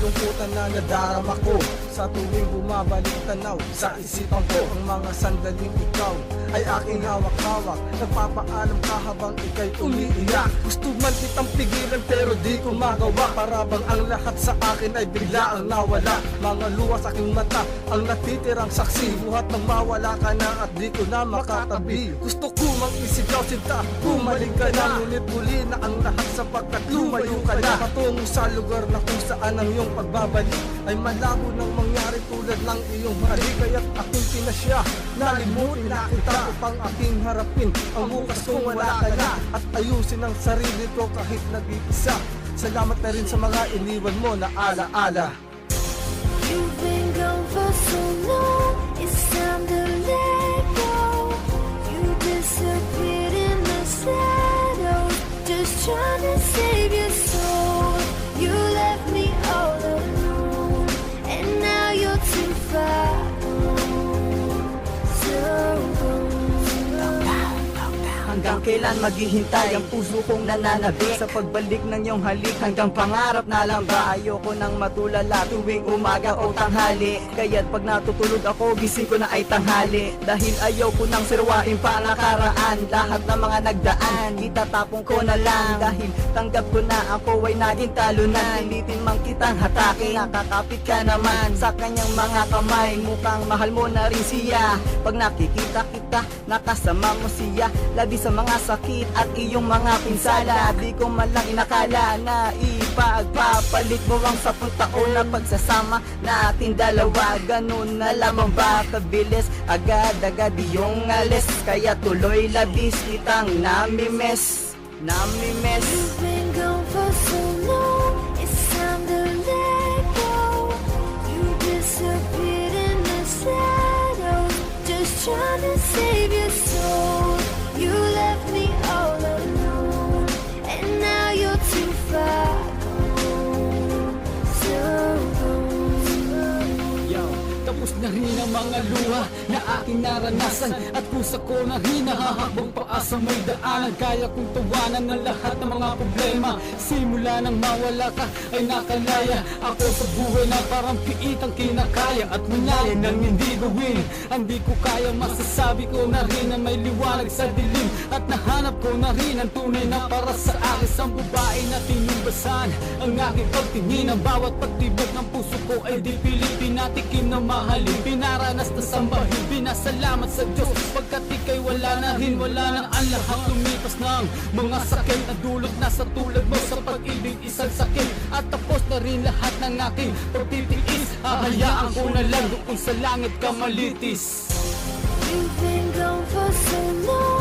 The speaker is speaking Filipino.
kalungkutan na nadarama ko. Sa tuwing bumabalik tanaw sa isipan ko, ang mga sandaling ikaw ay aking hawak-hawak. Nagpapaalam ka habang ika'y umiiyak. Gusto man kitang pigilan pero di ko magawa. Para bang ang lahat sa akin ay bigla ang nawala. Mga luha sa aking mata ang natitirang saksi. Buhat nang mawala ka na at di ko na makatabi. Gusto ko mang isigaw sinta, bumalik ka na. Ngunit muli na ang lahat sapagkat lumayo ka na. Patungo sa lugar na kung saan ang iyong pagbabalik ay malabo nang mangyari tulad ng iyong halik. Kaya't aking pinasya, nalimutin na kita upang aking harapin ang bukas kung wala ka na. At ayusin ang sarili ko kahit nag-iisa. Salamat na rin sa mga iniwan mo na ala-ala. You've been gone for so long, it's time to let go. You disappeared in the shadows, just trying to save your soul. You left me all alone, and now you're too far gone. So gone. Hanggang kailan maghihintay ang puso kong nananabik sa pagbalik ng iyong halik? Hanggang pangarap na lang ba? Ayoko nang matulala tuwing umaga o tanghali. Kaya't pag natutulog ako, gising ko na ay tanghali. Dahil ayaw ko nang sirwain pa nakaraan. Lahat ng mga nagdaan, itatapong ko na lang. Dahil tanggap ko na ako ay naging talunan. Pilitin mang kitang hatake, nakakapit ka naman sa kanyang mga kamay. Mukhang mahal mo na rin siya. Pag nakikita kita, nakasama mo siya. Labi sa mga sakit at iyong mga pinsala. Di ko man lang inakala na ipagpapalit mo ang 10 taon na pagsasama natin dalawa. Ganun na lamang ba kabilis, agad-agad iyong alis. Kaya tuloy labis kitang namimiss. You've been gone for so long, it's time to let go. You disappeared in the shadows, just trying to save your soul. You left me all alone, and now you're too far gone. So gone. Yo, tapos na rin ang mga luha na aking naranasan. At pusa ko na rin nahahabang paasa may daanan. Kaya kong tawanan ng lahat ng mga problema. Simula nang mawala ka ay nakalaya ako sa buhay na parang piit ang kinakaya. At mangyari nang hindi gawin ang di ko kaya. Masasabi ko na rin na may liwanag sa dilim. At nahanap ko na rin ang tunay na para sa akin. Ang babae na tinumbasan ang aking pagtingin. Ang bawat pagtibok ng puso ko ay di pilit. Pinatikim na mahalin, pinaranas na sambahin. Pinasalamat sa Diyos pagkat ika'y wala na rin. Wala na ang lahat, lumipas ng mga sakit na dulot na sa tulad mo. Sa pag-ibig isang sakit at tapos na rin lahat ng aking pagtitiis. Hahayaan ko na lang doon sa langit ka malitis. You've been gone for so long.